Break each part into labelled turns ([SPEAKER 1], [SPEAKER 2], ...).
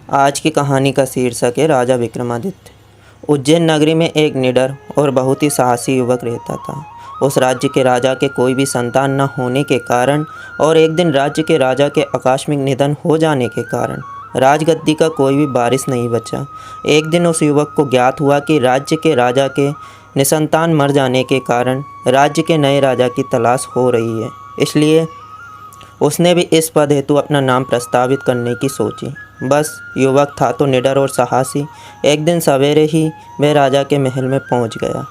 [SPEAKER 1] आज की कहानी का शीर्षक है राजा विक्रमादित्य। उज्जैन नगरी में एक निडर और बहुत ही साहसी युवक रहता था। उस राज्य के राजा के कोई भी संतान न होने के कारण और एक दिन राज्य के राजा के आकस्मिक निधन हो जाने के कारण राजगद्दी का कोई भी वारिस नहीं बचा। एक दिन उस युवक को ज्ञात हुआ कि राज्य के राजा के निसंतान मर जाने के कारण राज्य के नए राजा की तलाश हो रही है। इसलिए उसने भी इस पद हेतु अपना नाम प्रस्तावित करने की सोची। बस युवक था तो निडर और साहसी। एक दिन सवेरे ही वह राजा के महल में पहुंच गया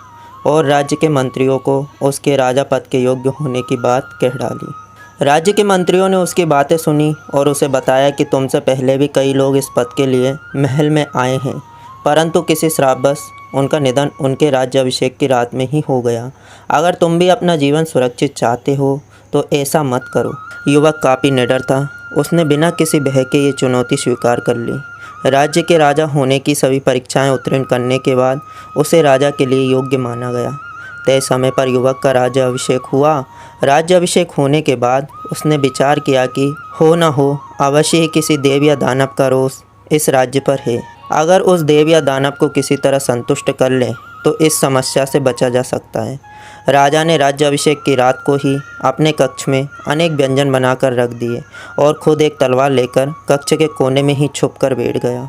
[SPEAKER 1] और राज्य के मंत्रियों को उसके राजा पद के योग्य होने की बात कह डाली। राज्य के मंत्रियों ने उसकी बातें सुनी और उसे बताया कि तुमसे पहले भी कई लोग इस पद के लिए महल में आए हैं, परंतु किसी श्रापवश उनका निधन उनके राज्याभिषेक की रात में ही हो गया। अगर तुम भी अपना जीवन सुरक्षित चाहते हो तो ऐसा मत करो। युवक काफ़ी निडर था। उसने बिना किसी भय के ये चुनौती स्वीकार कर ली। राज्य के राजा होने की सभी परीक्षाएं उत्तीर्ण करने के बाद उसे राजा के लिए योग्य माना गया। तय समय पर युवक का राज्याभिषेक हुआ। राज्याभिषेक होने के बाद उसने विचार किया कि हो न हो अवश्य ही किसी देव या दानव का रोष इस राज्य पर है। अगर उस देव या दानव को किसी तरह संतुष्ट कर ले तो इस समस्या से बचा जा सकता है। राजा ने राज्याभिषेक की रात को ही अपने कक्ष में अनेक व्यंजन बनाकर रख दिए और खुद एक तलवार लेकर कक्ष के कोने में ही छुप कर बैठ गया।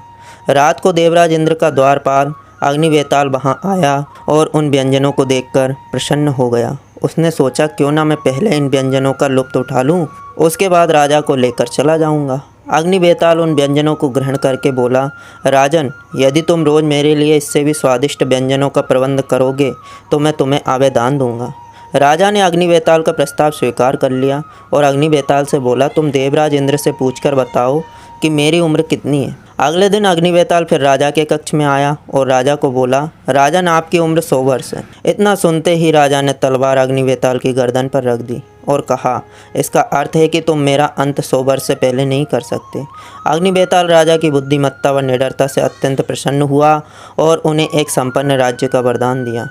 [SPEAKER 1] रात को देवराज इंद्र का द्वारपाल अग्निवेताल वहां आया और उन व्यंजनों को देखकर प्रसन्न हो गया। उसने सोचा क्यों ना मैं पहले इन व्यंजनों का लुत्फ़ उठा लूँ, उसके बाद राजा को लेकर चला जाऊँगा। अग्निवेताल उन व्यंजनों को ग्रहण करके बोला, राजन, यदि तुम रोज़ मेरे लिए इससे भी स्वादिष्ट व्यंजनों का प्रबंध करोगे तो मैं तुम्हें आवेदान दूंगा। राजा ने अग्निवेताल का प्रस्ताव स्वीकार कर लिया और अग्निवेताल से बोला, तुम देवराज इंद्र से पूछकर बताओ कि मेरी उम्र कितनी है। अगले दिन अग्निवेताल फिर राजा के कक्ष में आया और राजा को बोला, राजन, आपकी उम्र 100 वर्ष है। इतना सुनते ही राजा ने तलवार अग्निवेताल की गर्दन पर रख दी और कहा, इसका अर्थ है कि तुम मेरा अंत 100 वर्ष से पहले नहीं कर सकते। अग्निवेताल राजा की बुद्धिमत्ता व निडरता से अत्यंत प्रसन्न हुआ और उन्हें एक संपन्न राज्य का वरदान दिया।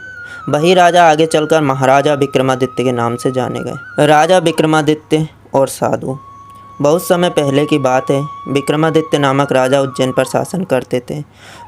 [SPEAKER 1] वही राजा आगे चलकर महाराजा विक्रमादित्य के नाम से जाने गए। राजा विक्रमादित्य और साधु। बहुत समय पहले की बात है। विक्रमादित्य नामक राजा उज्जैन पर शासन करते थे।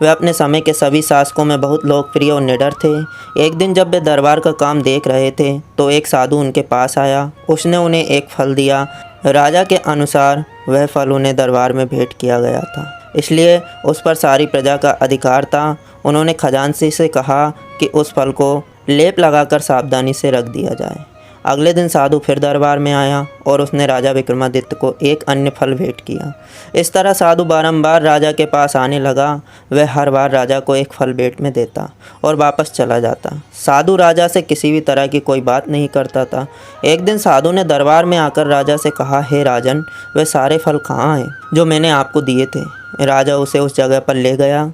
[SPEAKER 1] वे अपने समय के सभी शासकों में बहुत लोकप्रिय और निडर थे। एक दिन जब वे दरबार का काम देख रहे थे तो एक साधु उनके पास आया। उसने उन्हें एक फल दिया। राजा के अनुसार वह फल उन्हें दरबार में भेंट किया गया था, इसलिए उस पर सारी प्रजा का अधिकार था। उन्होंने खजांची से कहा कि उस फल को लेप लगाकर सावधानी से रख दिया जाए। अगले दिन साधु फिर दरबार में आया और उसने राजा विक्रमादित्य को एक अन्य फल भेंट किया। इस तरह साधु बारंबार राजा के पास आने लगा। वह हर बार राजा को एक फल भेंट में देता और वापस चला जाता। साधु राजा से किसी भी तरह की कोई बात नहीं करता था। एक दिन साधु ने दरबार में आकर राजा से कहा, हे राजन, वे सारे फल कहाँ हैं जो मैंने आपको दिए थे। राजा उसे उस जगह पर ले गया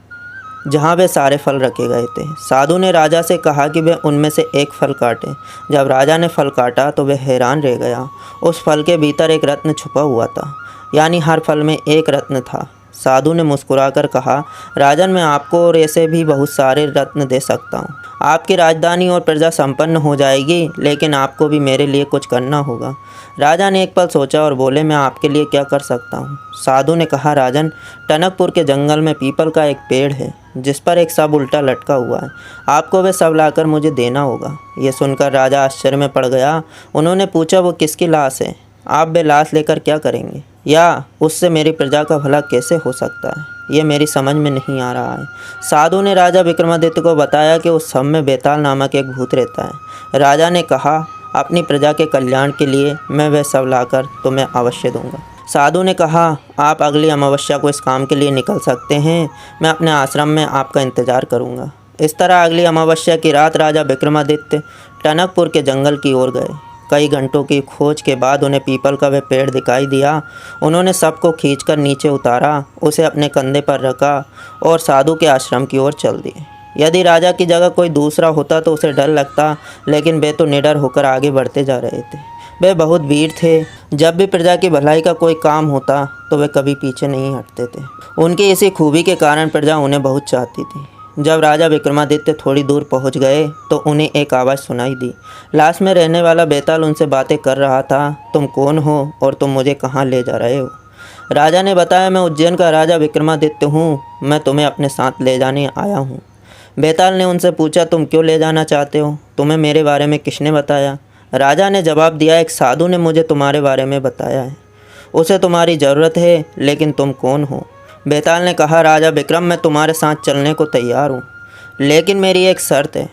[SPEAKER 1] जहाँ वे सारे फल रखे गए थे। साधु ने राजा से कहा कि वह उनमें से एक फल काटे। जब राजा ने फल काटा तो वह हैरान रह गया। उस फल के भीतर एक रत्न छुपा हुआ था, यानी हर फल में एक रत्न था। साधु ने मुस्कुराकर कहा, राजन, मैं आपको और ऐसे भी बहुत सारे रत्न दे सकता हूँ। आपकी राजधानी और प्रजा संपन्न हो जाएगी, लेकिन आपको भी मेरे लिए कुछ करना होगा। राजा ने एक पल सोचा और बोले, मैं आपके लिए क्या कर सकता हूँ। साधु ने कहा, राजन, टनकपुर के जंगल में पीपल का एक पेड़ है जिस पर एक सब उल्टा लटका हुआ है। आपको वह सब लाकर मुझे देना होगा। यह सुनकर राजा आश्चर्य में पड़ गया। उन्होंने पूछा, वो किसकी लाश है? आप वह लाश लेकर क्या करेंगे, या उससे मेरी प्रजा का भला कैसे हो सकता है? ये मेरी समझ में नहीं आ रहा है। साधु ने राजा विक्रमादित्य को बताया कि उस सब में बेताल नामक एक भूत रहता है। राजा ने कहा, अपनी प्रजा के कल्याण के लिए मैं वह सब लाकर तुम्हें अवश्य दूंगा। साधु ने कहा, आप अगली अमावस्या को इस काम के लिए निकल सकते हैं। मैं अपने आश्रम में आपका इंतज़ार करूंगा। इस तरह अगली अमावस्या की रात राजा विक्रमादित्य टनकपुर के जंगल की ओर गए। कई घंटों की खोज के बाद उन्हें पीपल का वह पेड़ दिखाई दिया। उन्होंने सबको खींचकर नीचे उतारा, उसे अपने कंधे पर रखा और साधु के आश्रम की ओर चल दिए। यदि राजा की जगह कोई दूसरा होता तो उसे डर लगता, लेकिन वे तो निडर होकर आगे बढ़ते जा रहे थे। वे बहुत वीर थे। जब भी प्रजा की भलाई का कोई काम होता तो वे कभी पीछे नहीं हटते थे। उनकी इसी खूबी के कारण प्रजा उन्हें बहुत चाहती थी। जब राजा विक्रमादित्य थोड़ी दूर पहुंच गए तो उन्हें एक आवाज़ सुनाई दी। लाश में रहने वाला बेताल उनसे बातें कर रहा था, तुम कौन हो और तुम मुझे कहाँ ले जा रहे हो? राजा ने बताया, मैं उज्जैन का राजा विक्रमादित्य हूँ, मैं तुम्हें अपने साथ ले जाने आया हूँ। बेताल ने उनसे पूछा, तुम क्यों ले जाना चाहते हो? तुम्हें मेरे बारे में किसने बताया? राजा ने जवाब दिया, एक साधु ने मुझे तुम्हारे बारे में बताया है। उसे तुम्हारी ज़रूरत है, लेकिन तुम कौन हो? बेताल ने कहा, राजा विक्रम, मैं तुम्हारे साथ चलने को तैयार हूँ, लेकिन मेरी एक शर्त है।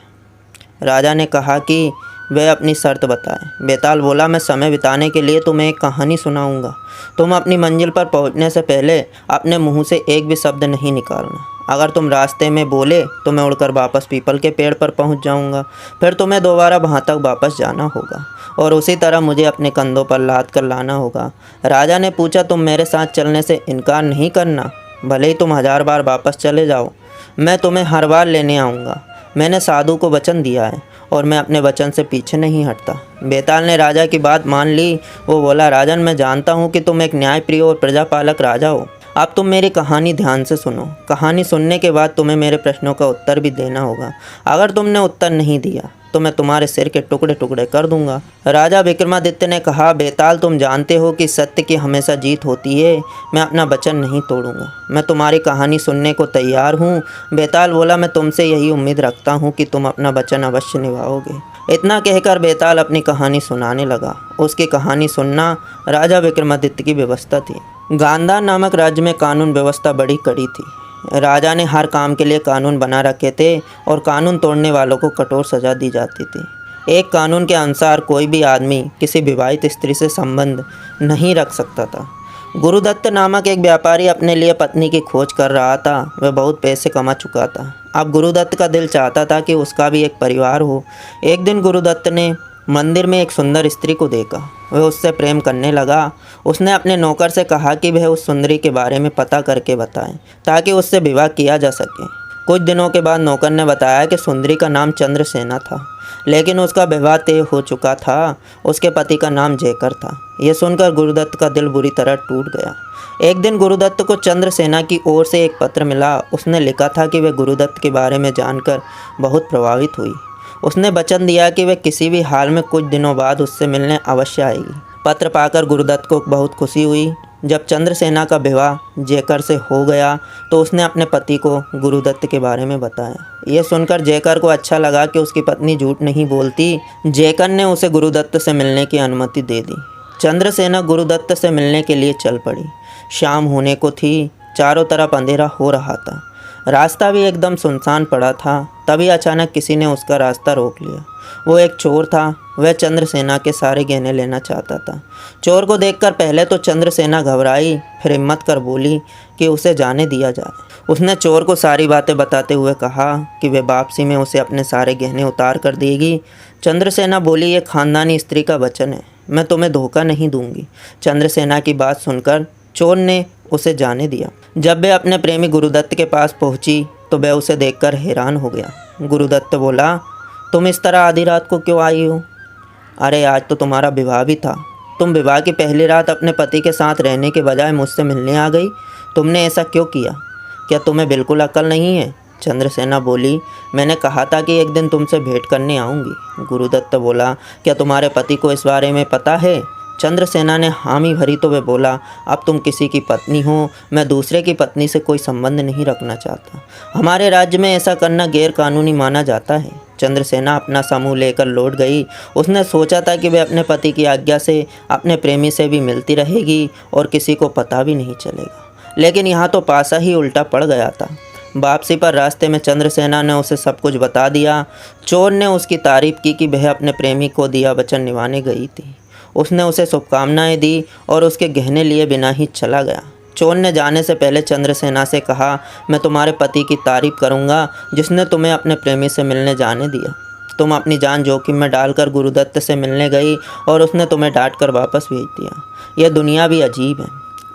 [SPEAKER 1] राजा ने कहा कि वह अपनी शर्त बताए। बेताल बोला, मैं समय बिताने के लिए तुम्हें एक कहानी सुनाऊंगा। तुम अपनी मंजिल पर पहुंचने से पहले अपने मुंह से एक भी शब्द नहीं निकालना। अगर तुम रास्ते में बोले तो मैं उड़कर वापस पीपल के पेड़ पर पहुंच जाऊंगा। फिर तुम्हें दोबारा वहां तक वापस जाना होगा और उसी तरह मुझे अपने कंधों पर लाद कर लाना होगा। राजा ने पूछा, तुम मेरे साथ चलने से इनकार नहीं करना? भले ही तुम 1000 बार वापस चले जाओ, मैं तुम्हें हर बार लेने आऊँगा। मैंने साधु को वचन दिया है और मैं अपने वचन से पीछे नहीं हटता। बेताल ने राजा की बात मान ली। वो बोला, राजन, मैं जानता हूँ कि तुम एक न्यायप्रिय और प्रजापालक राजा हो। अब तुम मेरी कहानी ध्यान से सुनो। कहानी सुनने के बाद तुम्हें मेरे प्रश्नों का उत्तर भी देना होगा। अगर तुमने उत्तर नहीं दिया तो मैं तुम्हारे सिर के टुकड़े टुकड़े कर दूंगा। राजा विक्रमादित्य ने कहा, बेताल, तुम जानते हो कि सत्य की हमेशा जीत होती है। मैं अपना वचन नहीं तोड़ूंगा। मैं तुम्हारी कहानी सुनने को तैयार हूँ। बेताल बोला, मैं तुमसे यही उम्मीद रखता हूँ कि तुम अपना वचन अवश्य निभाओगे। इतना कहकर बेताल अपनी कहानी सुनाने लगा। उसकी कहानी सुनना राजा विक्रमादित्य की व्यवस्था थी। गांधार नामक राज्य में कानून व्यवस्था बड़ी कड़ी थी। राजा ने हर काम के लिए कानून बना रखे थे और कानून तोड़ने वालों को कठोर सजा दी जाती थी। एक कानून के अनुसार कोई भी आदमी किसी विवाहित स्त्री से संबंध नहीं रख सकता था। गुरुदत्त नामक एक व्यापारी अपने लिए पत्नी की खोज कर रहा था। वह बहुत पैसे कमा चुका था। अब गुरुदत्त का दिल चाहता था कि उसका भी एक परिवार हो। एक दिन गुरुदत्त ने मंदिर में एक सुंदर स्त्री को देखा। वह उससे प्रेम करने लगा। उसने अपने नौकर से कहा कि वह उस सुंदरी के बारे में पता करके बताए ताकि उससे विवाह किया जा सके। कुछ दिनों के बाद नौकर ने बताया कि सुंदरी का नाम चंद्रसेना था, लेकिन उसका विवाह तय हो चुका था। उसके पति का नाम जयकर था। यह सुनकर गुरुदत्त का दिल बुरी तरह टूट गया। एक दिन गुरुदत्त को चंद्रसेना की ओर से एक पत्र मिला। उसने लिखा था कि वह गुरुदत्त के बारे में जानकर बहुत प्रभावित हुई। उसने वचन दिया कि वह किसी भी हाल में कुछ दिनों बाद उससे मिलने अवश्य आएगी। पत्र पाकर गुरुदत्त को बहुत खुशी हुई। जब चंद्रसेना का विवाह जयकर से हो गया तो उसने अपने पति को गुरुदत्त के बारे में बताया। यह सुनकर जयकर को अच्छा लगा कि उसकी पत्नी झूठ नहीं बोलती। जयकर ने उसे गुरुदत्त से मिलने की अनुमति दे दी। चंद्रसेना गुरुदत्त से मिलने के लिए चल पड़ी। शाम होने को थी। चारों तरफ अंधेरा हो रहा था। रास्ता भी एकदम सुनसान पड़ा था। तभी अचानक किसी ने उसका रास्ता रोक लिया। वो एक चोर था। वह चंद्रसेना के सारे गहने लेना चाहता था। चोर को देखकर पहले तो चंद्रसेना घबराई, फिर हिम्मत कर बोली कि उसे जाने दिया जाए। उसने चोर को सारी बातें बताते हुए कहा कि वह वापसी में उसे अपने सारे गहने उतार कर देगी। चंद्रसेना बोली, ये खानदानी स्त्री का वचन है, मैं तुम्हें धोखा नहीं दूंगी। चंद्रसेना की बात सुनकर चोर ने उसे जाने दिया। जब वह अपने प्रेमी गुरुदत्त के पास पहुंची तो वह उसे देखकर हैरान हो गया। गुरुदत्त बोला, तुम इस तरह आधी रात को क्यों आई हो? अरे, आज तो तुम्हारा विवाह भी था। तुम विवाह की पहली रात अपने पति के साथ रहने के बजाय मुझसे मिलने आ गई। तुमने ऐसा क्यों किया? क्या तुम्हें बिल्कुल अक्ल नहीं है? चंद्रसेना बोली, मैंने कहा था कि एक दिन तुमसे भेंट करने आऊँगी। गुरुदत्त बोला, क्या तुम्हारे पति को इस बारे में पता है? चंद्रसेना ने हामी भरी तो वह बोला, अब तुम किसी की पत्नी हो, मैं दूसरे की पत्नी से कोई संबंध नहीं रखना चाहता। हमारे राज्य में ऐसा करना गैर कानूनी माना जाता है। चंद्रसेना अपना समूह लेकर लौट गई। उसने सोचा था कि वह अपने पति की आज्ञा से अपने प्रेमी से भी मिलती रहेगी और किसी को पता भी नहीं चलेगा। लेकिन यहाँ तो पासा ही उल्टा पड़ गया था। वापसी पर रास्ते में चंद्रसेना ने उसे सब कुछ बता दिया। चोर ने उसकी तारीफ की कि वह अपने प्रेमी को दिया वचन निभाने गई थी। उसने उसे शुभकामनाएं दी और उसके गहने लिए बिना ही चला गया। चोर ने जाने से पहले चंद्रसेना से कहा, मैं तुम्हारे पति की तारीफ करूंगा जिसने तुम्हें अपने प्रेमी से मिलने जाने दिया। तुम अपनी जान जोखिम में डालकर गुरुदत्त से मिलने गई और उसने तुम्हें डांट कर वापस भेज दिया। यह दुनिया भी अजीब है।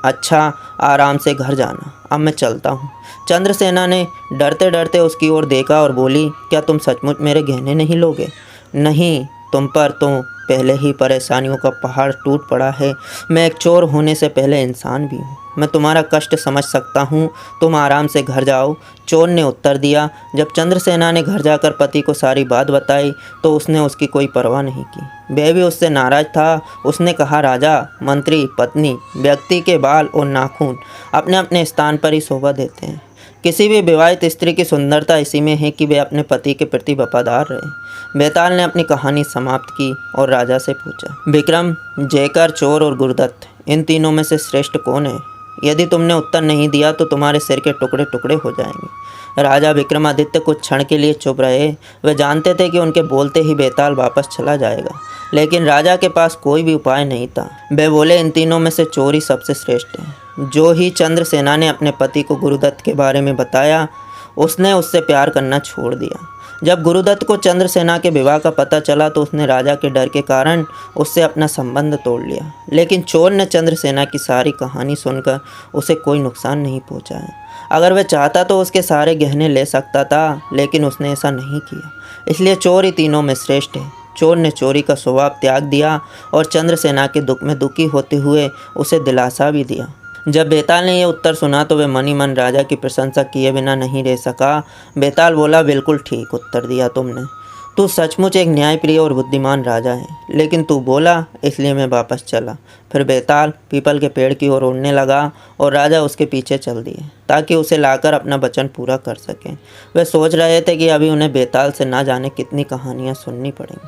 [SPEAKER 1] अच्छा, आराम से घर जाना, अब मैं चलता हूँ। चंद्रसेना ने डरते डरते उसकी ओर देखा और बोली, क्या तुम सचमुच मेरे गहने नहीं लोगे? नहीं, तुम पर तो पहले ही परेशानियों का पहाड़ टूट पड़ा है। मैं एक चोर होने से पहले इंसान भी हूँ। मैं तुम्हारा कष्ट समझ सकता हूँ, तुम आराम से घर जाओ। चोर ने उत्तर दिया। जब चंद्रसेना ने घर जाकर पति को सारी बात बताई तो उसने उसकी कोई परवाह नहीं की। वह भी उससे नाराज था। उसने कहा, राजा, मंत्री, पत्नी, व्यक्ति के बाल और नाखून अपने अपने स्थान पर ही शोभा देते हैं। किसी भी विवाहित स्त्री की सुंदरता इसी में है कि वे अपने पति के प्रति वफादार रहे। बेताल ने अपनी कहानी समाप्त की और राजा से पूछा, विक्रम, जयकर, चोर और गुरुदत्त, इन तीनों में से श्रेष्ठ कौन है? यदि तुमने उत्तर नहीं दिया तो तुम्हारे सिर के टुकड़े टुकड़े हो जाएंगे। राजा विक्रमादित्य कुछ क्षण के लिए चुप रहे। वे जानते थे कि उनके बोलते ही बेताल वापस चला जाएगा, लेकिन राजा के पास कोई भी उपाय नहीं था। वे बोले, इन तीनों में से चोर ही सबसे श्रेष्ठ है। जो ही चंद्रसेना ने अपने पति को गुरुदत्त के बारे में बताया, उसने उससे प्यार करना छोड़ दिया। जब गुरुदत्त को चंद्रसेना के विवाह का पता चला तो उसने राजा के डर के कारण उससे अपना संबंध तोड़ लिया। लेकिन चोर ने चंद्रसेना की सारी कहानी सुनकर उसे कोई नुकसान नहीं पहुंचाया। अगर वह चाहता तो उसके सारे गहने ले सकता था, लेकिन उसने ऐसा नहीं किया। इसलिए चोर ही तीनों में श्रेष्ठ है। चोर ने चोरी का स्वभाव त्याग दिया और चंद्रसेना के दुख में दुखी होते हुए उसे दिलासा भी दिया। जब बेताल ने यह उत्तर सुना तो वह मन ही मन राजा की प्रशंसा किए बिना नहीं रह सका। बेताल बोला, बिल्कुल ठीक उत्तर दिया तुमने। तू सचमुच एक न्यायप्रिय और बुद्धिमान राजा है, लेकिन तू बोला इसलिए मैं वापस चला। फिर बेताल पीपल के पेड़ की ओर उड़ने लगा और राजा उसके पीछे चल दिए ताकि उसे लाकर अपना वचन पूरा कर सकें। वे सोच रहे थे कि अभी उन्हें बेताल से ना जाने कितनी कहानियाँ सुननी पड़ेंगी।